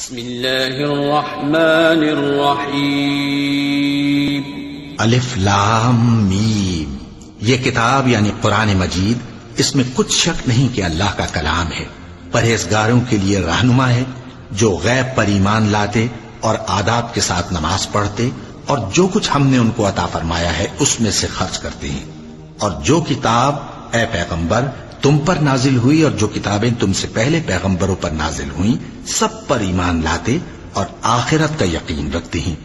بسم اللہ الرحمن الرحیم الف لام میم۔ یہ کتاب یعنی قرآن مجید، اس میں کچھ شک نہیں کہ اللہ کا کلام ہے، پرہیزگاروں کے لیے رہنما ہے، جو غیب پر ایمان لاتے اور آداب کے ساتھ نماز پڑھتے اور جو کچھ ہم نے ان کو عطا فرمایا ہے اس میں سے خرچ کرتے ہیں، اور جو کتاب اے پیغمبر تم پر نازل ہوئی اور جو کتابیں تم سے پہلے پیغمبروں پر نازل ہوئیں سب پر ایمان لاتے اور آخرت کا یقین رکھتے ہیں۔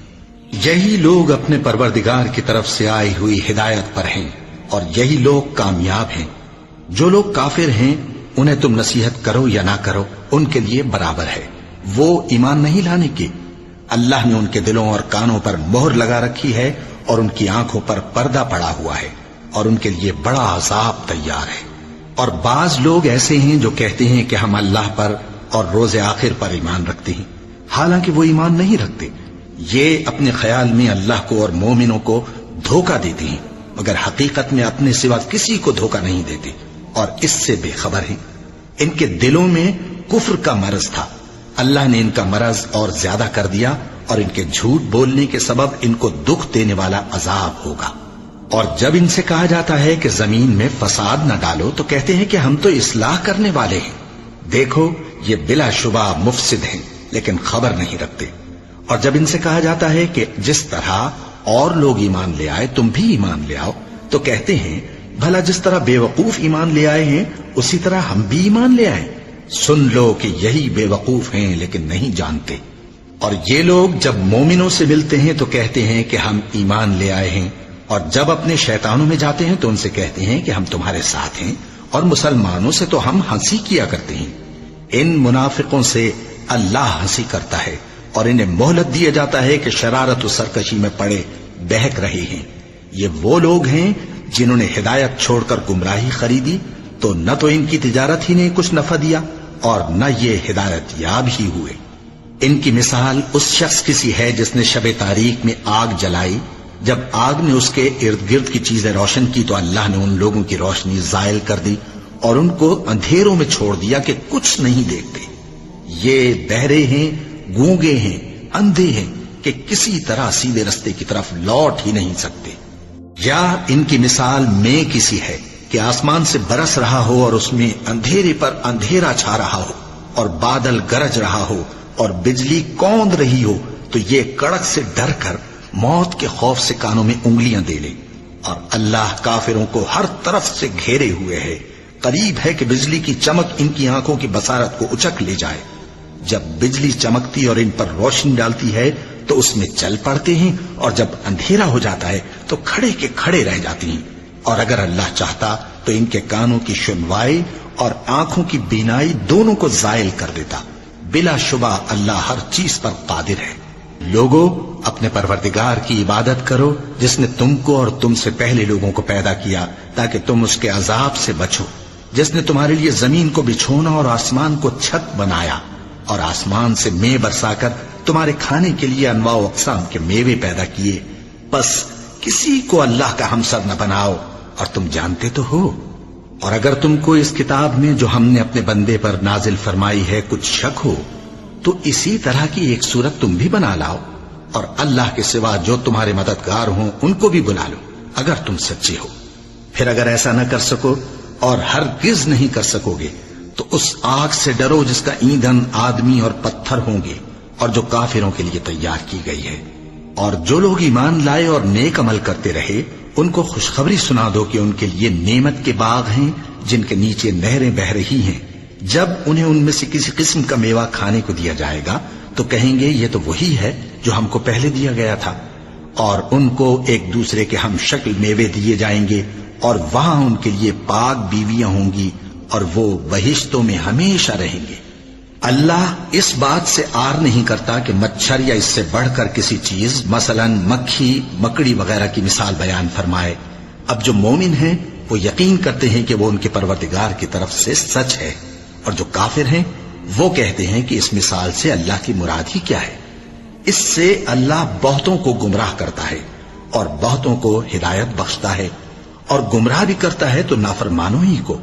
یہی لوگ اپنے پروردگار کی طرف سے آئی ہوئی ہدایت پر ہیں اور یہی لوگ کامیاب ہیں۔ جو لوگ کافر ہیں انہیں تم نصیحت کرو یا نہ کرو ان کے لیے برابر ہے، وہ ایمان نہیں لانے کے۔ اللہ نے ان کے دلوں اور کانوں پر مہر لگا رکھی ہے اور ان کی آنکھوں پر پردہ پڑا ہوا ہے اور ان کے لیے بڑا عذاب تیار ہے۔ اور بعض لوگ ایسے ہیں جو کہتے ہیں کہ ہم اللہ پر اور روز آخر پر ایمان رکھتے ہیں، حالانکہ وہ ایمان نہیں رکھتے۔ یہ اپنے خیال میں اللہ کو اور مومنوں کو دھوکہ دیتے ہیں، مگر حقیقت میں اپنے سوا کسی کو دھوکہ نہیں دیتے اور اس سے بے خبر ہیں۔ ان کے دلوں میں کفر کا مرض تھا، اللہ نے ان کا مرض اور زیادہ کر دیا اور ان کے جھوٹ بولنے کے سبب ان کو دکھ دینے والا عذاب ہوگا۔ اور جب ان سے کہا جاتا ہے کہ زمین میں فساد نہ ڈالو تو کہتے ہیں کہ ہم تو اصلاح کرنے والے ہیں۔ دیکھو یہ بلا شبہ مفسد ہیں لیکن خبر نہیں رکھتے۔ اور جب ان سے کہا جاتا ہے کہ جس طرح اور لوگ ایمان لے آئے تم بھی ایمان لے آؤ تو کہتے ہیں بھلا جس طرح بے وقوف ایمان لے آئے ہیں اسی طرح ہم بھی ایمان لے آئیں۔ سن لو کہ یہی بے وقوف ہیں لیکن نہیں جانتے۔ اور یہ لوگ جب مومنوں سے ملتے ہیں تو کہتے ہیں کہ ہم ایمان لے آئے ہیں، اور جب اپنے شیطانوں میں جاتے ہیں تو ان سے کہتے ہیں کہ ہم تمہارے ساتھ ہیں، اور مسلمانوں سے تو ہم ہنسی کیا کرتے ہیں۔ ان منافقوں سے اللہ ہنسی کرتا ہے اور انہیں مہلت دیا جاتا ہے کہ شرارت و سرکشی میں پڑے بہک رہے ہیں۔ یہ وہ لوگ ہیں جنہوں نے ہدایت چھوڑ کر گمراہی خریدی، تو نہ تو ان کی تجارت ہی نے کچھ نفع دیا اور نہ یہ ہدایت یاب ہی ہوئے۔ ان کی مثال اس شخص کی سی ہے جس نے شب تاریک میں آگ جلائی، جب آگ نے اس کے ارد گرد کی چیزیں روشن کی تو اللہ نے ان لوگوں کی روشنی زائل کر دی اور ان کو اندھیروں میں چھوڑ دیا کہ کچھ نہیں دیکھتے۔ یہ بہرے ہیں، گونگے ہیں، اندھے ہیں کہ کسی طرح سیدھے رستے کی طرف لوٹ ہی نہیں سکتے۔ یا ان کی مثال میں کسی ہے کہ آسمان سے برس رہا ہو اور اس میں اندھیرے پر اندھیرا چھا رہا ہو اور بادل گرج رہا ہو اور بجلی کوند رہی ہو تو یہ کڑک سے ڈر کر موت کے خوف سے کانوں میں انگلیاں دے لے۔ اور اللہ کافروں کو ہر طرف سے گھیرے ہوئے ہے، قریب ہے کہ بجلی کی چمک ان کی آنکھوں کی بصارت کو اچک لے جائے۔ جب بجلی چمکتی اور ان پر روشنی ڈالتی ہے تو اس میں چل پڑتے ہیں، اور جب اندھیرا ہو جاتا ہے تو کھڑے کے کھڑے رہ جاتے ہیں۔ اور اگر اللہ چاہتا تو ان کے کانوں کی سنوائی اور آنکھوں کی بینائی دونوں کو زائل کر دیتا۔ بلا شبہ اللہ ہر چیز پر قادر ہے۔ لوگوں اپنے پروردگار کی عبادت کرو جس نے تم کو اور تم سے پہلے لوگوں کو پیدا کیا تاکہ تم اس کے عذاب سے بچو، جس نے تمہارے لیے زمین کو بچھونا اور آسمان کو چھت بنایا اور آسمان سے مے برسا کر تمہارے کھانے کے لیے انواع و اقسام کے میوے پیدا کیے۔ بس کسی کو اللہ کا ہمسر نہ بناؤ اور تم جانتے تو ہو۔ اور اگر تم کو اس کتاب میں جو ہم نے اپنے بندے پر نازل فرمائی ہے کچھ شک ہو تو اسی طرح کی ایک صورت تم بھی بنا لاؤ، اور اللہ کے سوا جو تمہارے مددگار ہوں ان کو بھی بلا لو اگر تم سچے ہو۔ پھر اگر ایسا نہ کر سکو اور ہرگز نہیں کر سکو گے تو اس آگ سے ڈرو جس کا ایندھن آدمی اور پتھر ہوں گے اور جو کافروں کے لیے تیار کی گئی ہے۔ اور جو لوگ ایمان لائے اور نیک عمل کرتے رہے ان کو خوشخبری سنا دو کہ ان کے لیے نعمت کے باغ ہیں جن کے نیچے نہریں بہ رہی ہیں۔ جب انہیں ان میں سے کسی قسم کا میوہ کھانے کو دیا جائے گا تو کہیں گے یہ تو وہی ہے جو ہم کو پہلے دیا گیا تھا، اور ان کو ایک دوسرے کے ہم شکل میوے دیے جائیں گے، اور وہاں ان کے لیے پاک بیویاں ہوں گی اور وہ بہشتوں میں ہمیشہ رہیں گے۔ اللہ اس بات سے آر نہیں کرتا کہ مچھر یا اس سے بڑھ کر کسی چیز مثلا مکھی مکڑی وغیرہ کی مثال بیان فرمائے۔ اب جو مومن ہیں وہ یقین کرتے ہیں کہ وہ ان کے پروردگار کی طرف سے سچ ہے، اور جو کافر ہیں وہ کہتے ہیں کہ اس مثال سے اللہ کی مراد ہی کیا ہے۔ اس سے اللہ بہتوں کو گمراہ کرتا ہے اور بہتوں کو ہدایت بخشتا ہے، اور گمراہ بھی کرتا ہے تو نافرمانوں ہی کو۔